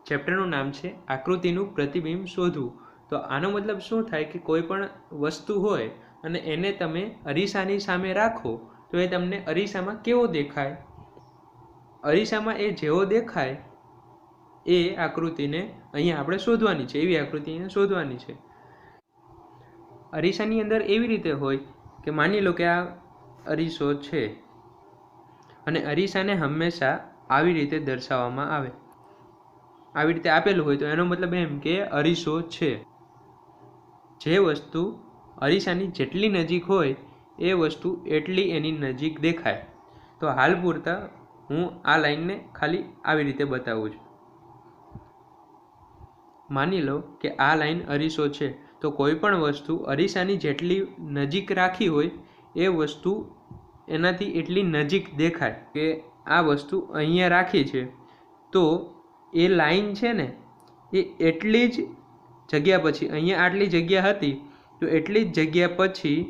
ચેપ્ટરનું નામ છે આકૃતિનું પ્રતિબિંબ શોધવું। તો આનો મતલબ શું થાય કે કોઈ પણ વસ્તુ હોય અને એને તમે અરીસાની સામે રાખો તો એ તમને અરીસામાં કેવો દેખાય, અરીસામાં એ જેવો દેખાય એ આકૃતિને અહીંયા આપણે શોધવાની છે, એવી આકૃતિ અહીંયા શોધવાની છે। અરીસાની અંદર એવી રીતે હોય કે માની લો કે આ અરીસો છે અને અરીસાને હંમેશા આવી રીતે દર્શાવવામાં આવે, આવી રીતે આપેલું હોય તો એનો મતલબ એમ કે અરીસો છે। જે વસ્તુ અરીસાની જેટલી નજીક હોય એ વસ્તુ એટલી એની નજીક દેખાય। તો હાલ પૂરતા હું આ લાઈનને ખાલી આવી રીતે બતાવું છું। માની લો કે આ લાઈન અરીસો છે તો કોઈ પણ વસ્તુ અરીસાની જેટલી નજીક રાખી હોય એ વસ્તુ એનાથી એટલી નજીક દેખાય કે આ વસ્તુ અહીંયા રાખી છે તો એ લાઈન છે ને એ એટલી જ જગ્યા પછી, અહીંયા આટલી જગ્યા હતી તો એટલી જ જગ્યા પછી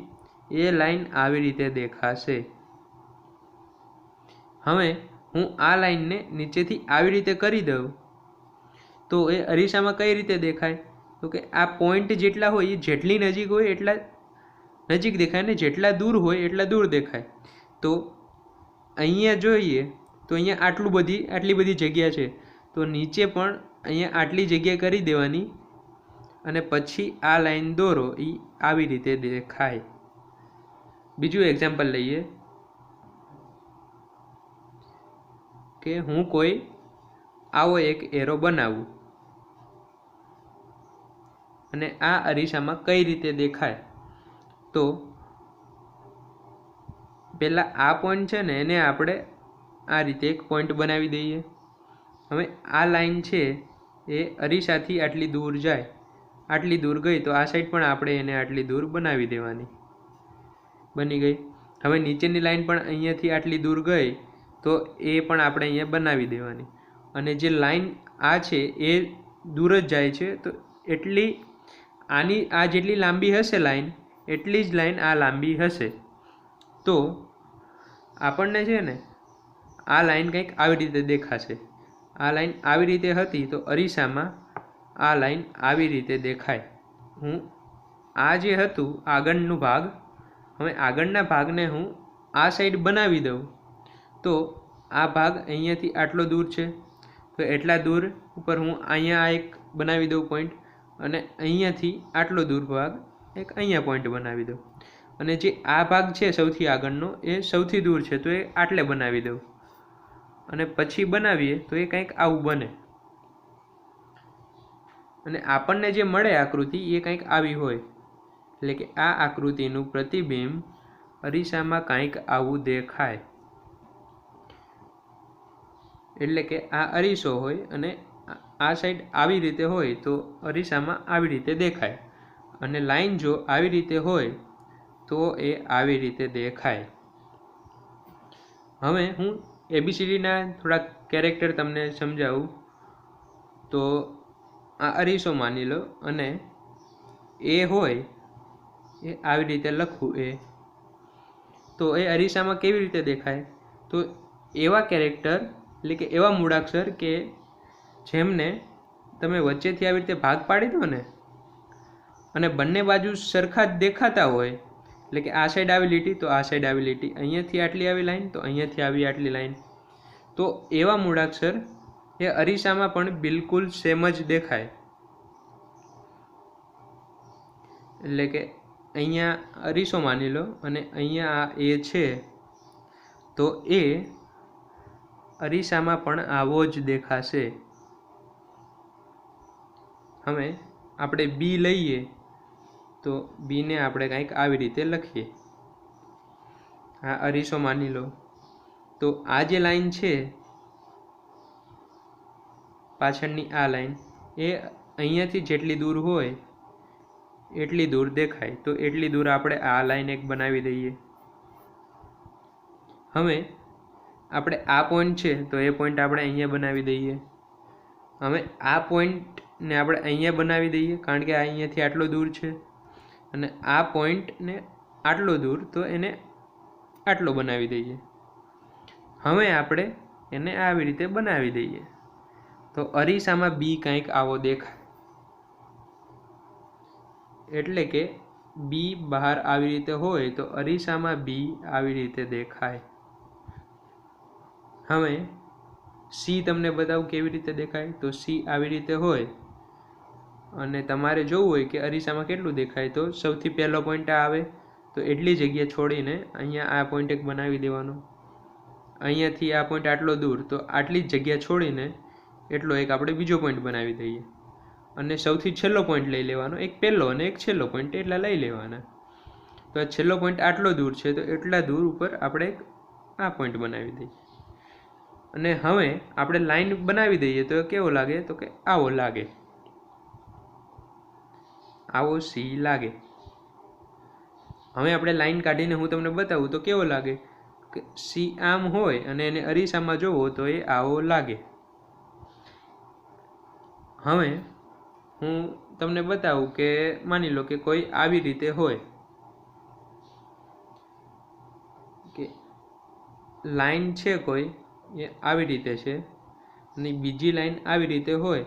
એ લાઈન આવી રીતે દેખાશે। હવે હું આ લાઈનને નીચેથી આવી રીતે કરી દઉં તો એ અરીસામાં કઈ રીતે દેખાય, તો કે આ પોઈન્ટ જેટલા હોય એ જેટલી નજીક હોય એટલા નજીક દેખાય ને જેટલા દૂર હોય એટલા દૂર દેખાય। તો અહીંયા જોઈએ તો અહીંયા આટલી બધી જગ્યા છે તો નીચે પણ અહીંયા આટલી જગ્યા કરી દેવાની અને પછી આ લાઈન દોરો, એ આવી રીતે દેખાય। બીજું એક્ઝામ્પલ લઈએ કે હું કોઈ આવો એક એરો બનાવું અને આ અરીસામાં કઈ રીતે દેખાય, તો પહેલાં આ પોઈન્ટ છે ને એને આપણે આ રીતે એક પોઈન્ટ બનાવી દઈએ। હવે આ લાઈન છે એ અરીસાથી આટલી દૂર જાય, આટલી દૂર ગઈ તો આ સાઈડ પણ આપણે એને આટલી દૂર બનાવી દેવાની, બની ગઈ। હવે નીચેની લાઈન પણ અહીંયાથી આટલી દૂર ગઈ તો એ પણ આપણે અહીંયા બનાવી દેવાની અને જે લાઈન આ છે એ દૂર જ જાય છે તો એટલી આની આ જેટલી લાંબી હશે લાઈન એટલી જ લાઈન આ લાંબી હશે। તો આપણને છે ને આ લાઈન કંઈક આવી રીતે દેખાશે। આ લાઈન આવી રીતે હતી તો અરીસામાં આ લાઈન આવી રીતે દેખાય। હું આ જે હતું આગળનું ભાગ, હવે આગળના ભાગને હું આ સાઈડ બનાવી દઉં તો આ ભાગ અહીંયાથી આટલો દૂર છે તો એટલા દૂર ઉપર હું અહીંયા એક બનાવી દઉં પોઈન્ટ અને અહીંયાથી આટલો દૂર ભાગ એક અહીંયા પોઈન્ટ બનાવી દઉં અને જે આ ભાગ છે સૌથી આગળનો એ સૌથી દૂર છે તો એ આટલે બનાવી દઉં અને પછી બનાવીએ તો એ કંઈક આવું બને અને આપણને જે મળે આકૃતિ એ કંઈક આવી હોય। એટલે કે આ આકૃતિનું પ્રતિબિંબ અરીસામાં કંઈક આવું દેખાય। એટલે કે આ અરીસો હોય અને આ સાઈડ આવી રીતે હોય તો અરીસામાં આવી રીતે દેખાય અને લાઈન જો આવી રીતે હોય તો એ આવી રીતે દેખાય। હવે હું એબીસીડીના થોડાક કેરેક્ટર તમને સમજાવું તો આ અરીસો માની લો અને એ હોય એ આવી રીતે લખવું એ, તો એ અરીસામાં કેવી રીતે દેખાય, તો એવા કેરેક્ટર એટલે કે એવા મૂળાક્ષર કે જેમને તમે વચ્ચેથી આવી રીતે ભાગ પાડી દો ને અને બંને બાજુ સરખા જ દેખાતા હોય, એટલે કે આ સાઈડ આવી લીટી તો આ સાઈડ આવી લીટી, અહીંયાથી આટલી આવી લાઈન તો અહીંયાથી આવી આટલી લાઈન, તો એવા મૂળાક્ષર એ અરીસામાં પણ બિલકુલ સેમ જ દેખાય। એટલે કે અહીંયા અરીસો માની લો અને અહીંયા આ એ છે તો એ અરીસામાં પણ આવો જ દેખાશે। હવે આપણે બી લઈએ તો બીને આપણે કંઈક આવી રીતે લખીએ। આ અરીસો માની લો તો આ જે લાઈન છે પાછળની આ લાઈન એ અહીંયાથી જેટલી દૂર હોય એટલી દૂર દેખાય તો એટલી દૂર આપણે આ લાઈન એક બનાવી દઈએ। હવે આપણે આ પોઈન્ટ છે તો એ પોઈન્ટ આપણે અહીંયા બનાવી દઈએ। હવે આ પોઈન્ટને આપણે અહીંયા બનાવી દઈએ કારણ કે આ અહીંયાથી આટલો દૂર છે અને આ પોઈન્ટને આટલો દૂર તો એને આટલો બનાવી દઈએ। હવે આપણે એને આવી રીતે બનાવી દઈએ। તો અરીસામાં બી કંઈક આવો દેખાય, એટલે કે બી બહાર આવી રીતે હોય તો અરીસામાં બી આવી રીતે દેખાય. હવે સી તમને બતાવું કેવી રીતે દેખાય. તો સી આવી રીતે હોય અને તમારે જોવું હોય કે અરીસામાં કેટલું દેખાય, તો સૌથી પહેલો પોઈન્ટ આવે તો એટલી જગ્યા છોડીને અહીંયા આ પોઈન્ટ એક બનાવી દેવાનો. અહીંયાથી આ પોઈન્ટ આટલો દૂર, તો આટલી જ જગ્યા છોડીને એટલો એક આપણે બીજો પોઈન્ટ બનાવી દઈએ અને સૌથી છેલ્લો પોઈન્ટ લઈ લેવાનો, એક પહેલો અને એક છેલ્લો પોઈન્ટ એટલા લઈ લેવાના. તો આ છેલ્લો પોઈન્ટ આટલો દૂર છે તો એટલા દૂર ઉપર આપણે એક આ પોઈન્ટ બનાવી દઈએ અને હવે આપણે લાઈન બનાવી દઈએ તો કેવો લાગે, તો કે આવો લાગે, આવો સી લાગે. હવે આપણે લાઈન કાઢીને હું તમને બતાવું તો કેવો લાગે કે સી આમ હોય અને એને અરીસામાં જોવો તો એ આવો લાગે. હવે હું તમને બતાવું કે માની લો કે કોઈ આવી રીતે હોય કે લાઈન છે કોઈ એ આવી રીતે છે અને બીજી લાઈન આવી રીતે હોય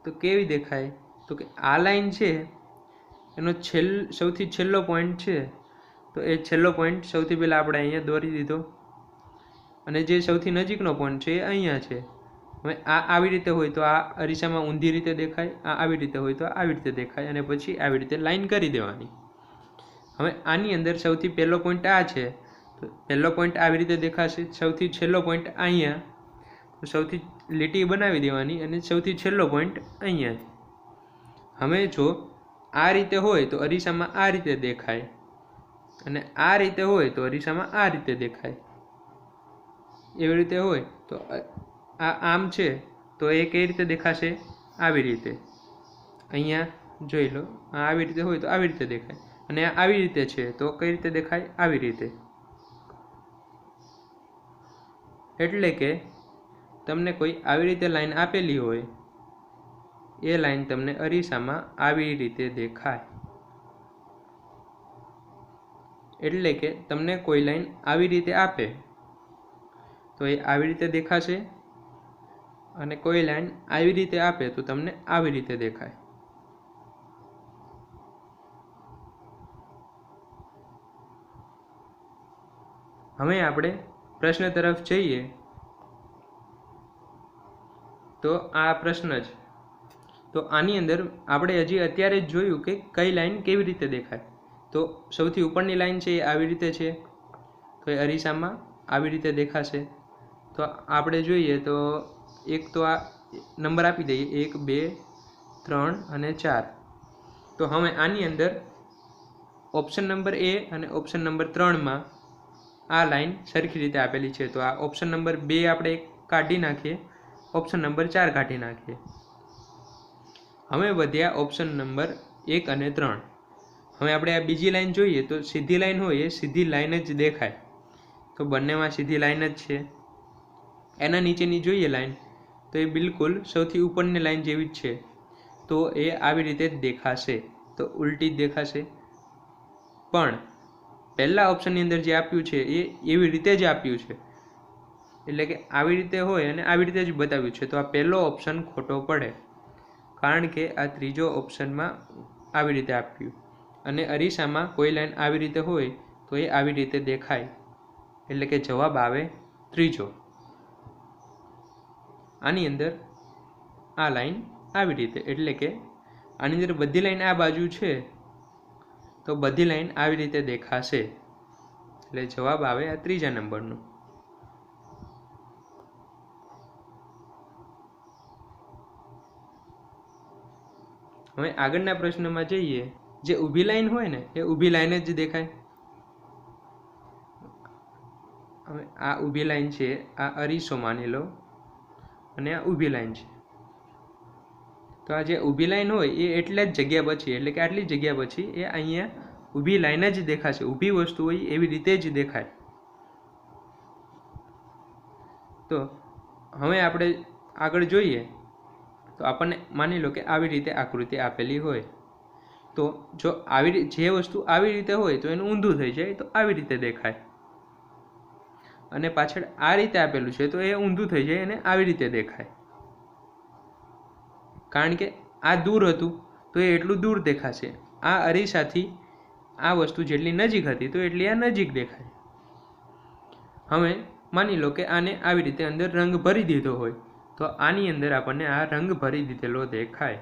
તો કેવી દેખાય, તો કે આ લાઈન છે એનો સૌથી છેલ્લો પોઈન્ટ છે તો એ છેલ્લો પોઈન્ટ સૌથી પહેલાં આપણે અહીંયા દોરી દીધો અને જે સૌથી નજીકનો પોઈન્ટ છે એ અહીંયા છે. હવે આ આવી રીતે હોય તો આ અરીસામાં ઊંધી રીતે દેખાય, આ આવી રીતે હોય તો આવી રીતે દેખાય અને પછી આવી રીતે લાઈન કરી દેવાની. હવે આની અંદર સૌથી પહેલો પોઈન્ટ આ છે તો પહેલો પોઈન્ટ આવી રીતે દેખાશે, સૌથી છેલ્લો પોઈન્ટ અહીંયા, તો સૌથી લીટી બનાવી દેવાની અને સૌથી છેલ્લો પોઈન્ટ અહીંયા. હવે જો આ રીતે હોય તો અરીસામાં આ રીતે દેખાય અને આ રીતે હોય તો અરીસામાં આ રીતે દેખાય. એવી રીતે હોય તો આ આમ છે તો એ કઈ રીતે દેખાશે, આવી રીતે. અહીંયા જોઈ લો, આ આવી રીતે હોય તો આવી રીતે દેખાય અને આ આવી રીતે છે તો કઈ રીતે દેખાય, આવી રીતે. એટલે કે તમને કોઈ આવી રીતે લાઈન આપેલી હોય એ લાઈન તમને અરીસામાં આવી રીતે દેખાય. એટલે કે તમને કોઈ લાઈન આવી રીતે આપે તો એ આવી રીતે દેખાશે અને કોઈ લાઈન આવી રીતે આપે તો તમને આવી રીતે દેખાય. હવે આપણે પ્રશ્ન તરફ જઈએ તો આ પ્રશ્ન છે. તો આની અંદર આપણે હજી અત્યારે જ જોયું કે કઈ લાઈન કેવી રીતે દેખાય. તો સૌથી ઉપરની લાઈન છે એ આવી રીતે છે તો એ અરીસામાં આવી રીતે દેખાશે. તો આપણે જોઈએ તો એક તો આ નંબર આપી દઈએ 1 2 3 અને 4. તો હવે આની અંદર ઓપ્શન નંબર એ અને ઓપ્શન નંબર 3માં આ લાઈન સરખી રીતે આપેલી છે. તો આ ઓપ્શન નંબર 2 આપણે કાઢી નાખીએ, ઓપ્શન નંબર 4 કાઢી નાખીએ. હવે વધ્યા ઓપ્શન નંબર 1 અને 3. હવે આપણે આ બીજી લાઈન જોઈએ તો સીધી લાઈન હોય એ સીધી લાઈન જ દેખાય. તો બંનેમાં સીધી લાઈન જ છે. એના નીચેની જોઈએ લાઈન તો એ બિલકુલ સૌથી ઉપરની લાઈન જેવી જ છે તો એ આવી રીતે જ દેખાશે, તો ઉલટી જ દેખાશે. પણ પહેલા ઓપ્શનની અંદર જે આપ્યું છે એ એવી રીતે જ આપ્યું છે, એટલે કે આવી રીતે હોય અને આવી રીતે જ બતાવ્યું છે. તો આ પહેલો ઓપ્શન ખોટો પડે કારણ કે આ ત્રીજો ઓપ્શનમાં આવી રીતે આપ્યું અને અરીસામાં કોઈ લાઈન આવી રીતે હોય તો એ આવી રીતે દેખાય, એટલે કે જવાબ આવે ત્રીજો. આની અંદર આ લાઈન આવી રીતે, એટલે કે આની અંદર બધી લાઈન આ બાજુ છે તો બધી લાઈન આવી રીતે દેખાશે, એટલે જવાબ આવે આ ત્રીજા નંબરનું. હવે આગળના પ્રશ્નમાં જઈએ. જે ઊભી લાઈન હોય ને એ ઊભી લાઈન જ દેખાય. હવે આ ઊભી લાઈન છે, આ અરીસો માની લો અને આ ઊભી લાઈન છે. તો આ જે ઊભી લાઈન હોય એ એટલા જ જગ્યા પછી, એટલે કે આટલી જગ્યા પછી એ અહીંયા ઊભી લાઈન જ દેખાશે. ઊભી વસ્તુ હોય એવી રીતે જ દેખાય. તો હવે આપણે આગળ જોઈએ તો આપણને માની લો કે આવી રીતે આકૃતિ આપેલી હોય તો જો જે વસ્તુ આવી રીતે હોય તો એનું ઊંધું થઈ જાય તો આવી રીતે દેખાય અને પાછળ આ રીતે આપેલું છે તો એ ઊંધું થઈ જાય અને આવી રીતે દેખાય. કારણ કે આ દૂર હતું તો એ એટલું દૂર દેખાશે, આ અરીસાથી આ વસ્તુ જેટલી નજીક હતી તો એટલી આ નજીક દેખાય. હવે માની લો કે આને આવી રીતે અંદર રંગ ભરી દીધો હોય તો આની અંદર આપણને આ રંગ ભરી દીધેલો દેખાય.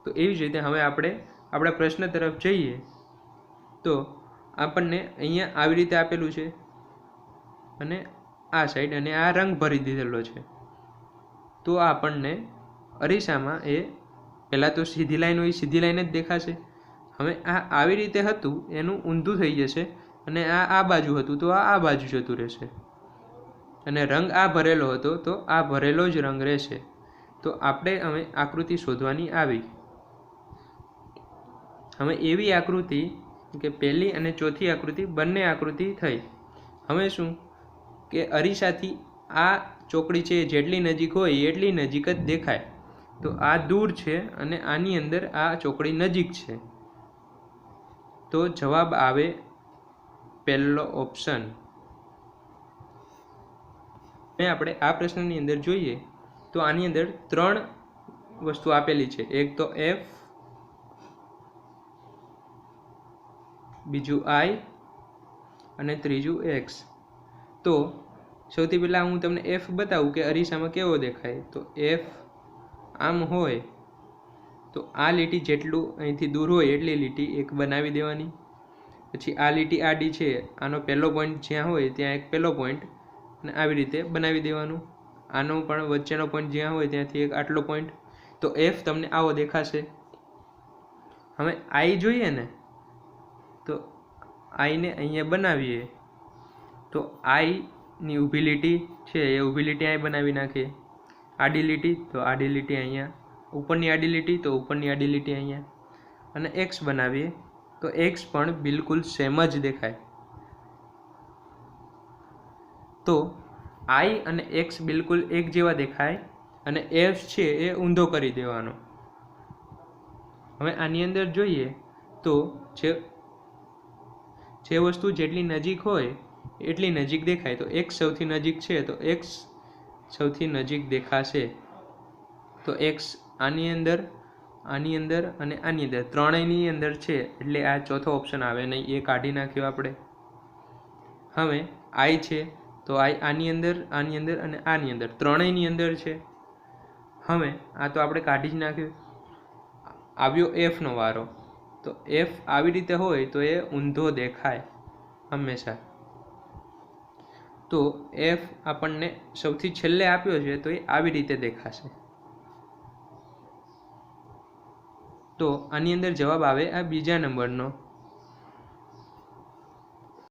તો એવી જ રીતે હવે આપણે આપણા પ્રશ્ન તરફ જઈએ તો આપણને અહીંયા આવી રીતે આપેલું છે અને આ સાઈડ અને આ રંગ ભરી દીધેલો છે. તો આપણને અરીસામાં એ પહેલાં તો સીધી લાઈન હોય, સીધી લાઈન જ દેખાશે. હવે આ આવી રીતે હતું એનું ઊંધું થઈ જશે અને આ બાજુ હતું તો આ બાજુ જતું રહેશે, અને રંગ આ ભરેલો હતો તો આ ભરેલો જ રંગ રહેશે. તો આપણે હવે આકૃતિ શોધવાની આવી. હવે એવી આકૃતિ કે પહેલી અને ચોથી આકૃતિ બંને આકૃતિ થઈ. હવે શું કે અરીસાથી આ ચોકડી છે જેટલી નજીક હોય એટલી નજીક જ દેખાય. તો આ દૂર છે અને આની અંદર આ ચોકડી નજીક છે. તો જવાબ આવે પહેલો ઓપ્શન. આપણે આ પ્રશ્નની અંદર જોઈએ તો આની અંદર 3 વસ્તુ આપેલી છે. એક તો એફ, બીજું આઈ અને ત્રીજું એક્સ. તો સૌથી પહેલાં હું તમને એફ બતાવું કે અરીસામાં કેવો દેખાય. તો એફ આમ હોય તો આ લીટી જેટલું અહીંથી દૂર હોય એટલી લીટી એક બનાવી દેવાની. પછી આ લીટી આડી છે, આનો પહેલો પોઈન્ટ જ્યાં હોય ત્યાં એક પહેલો પોઈન્ટ અને આવી રીતે બનાવી દેવાનું. આનો પણ વચ્ચેનો પોઈન્ટ જ્યાં હોય ત્યાંથી એક આટલો પોઈન્ટ. તો એફ તમને આવો દેખાશે. હવે આઈ જોઈએ ને, તો આઈને અહીંયા બનાવીએ તો આઈની ઊભી લીટી છે એ ઊભી લીટી અહીં બનાવી નાખીએ. આડી લીટી તો આડી લીટી અહીંયા, ઉપરની આડી લીટી તો ઉપરની આડી લીટી અહીંયા, અને એક્સ બનાવીએ તો એક્સ પણ બિલકુલ સેમ જ દેખાય. તો આઈ અને એક્સ બિલકુલ એક જેવા દેખાય અને એફ છે એ ઊંધો કરી દેવાનો. હવે આની અંદર જોઈએ તો જે વસ્તુ જેટલી નજીક હોય એટલી નજીક દેખાય. તો એક્સ સૌથી નજીક છે તો એક્સ સૌથી નજીક દેખાશે. તો એક્સ આની અંદર અને આની અંદર ત્રણેયની અંદર છે એટલે આ ચોથો ઓપ્શન આવે નહીં, એ કાઢી નાખ્યો આપણે. હવે આઈ છે તો આઈ આની અંદર અને આની અંદર ત્રણેયની અંદર છે. હવે આ તો આપણે કાઢી જ નાખ્યું. આવ્યો એફનો વારો. તો એફ આવી રીતે હોય તો એ ઊંધો દેખાય હંમેશા. તો એફ આપણને સૌથી છેલ્લે આપ્યો છે તો એ આવી રીતે દેખાશે. તો આની અંદર જવાબ આવે આ બીજા નંબરનો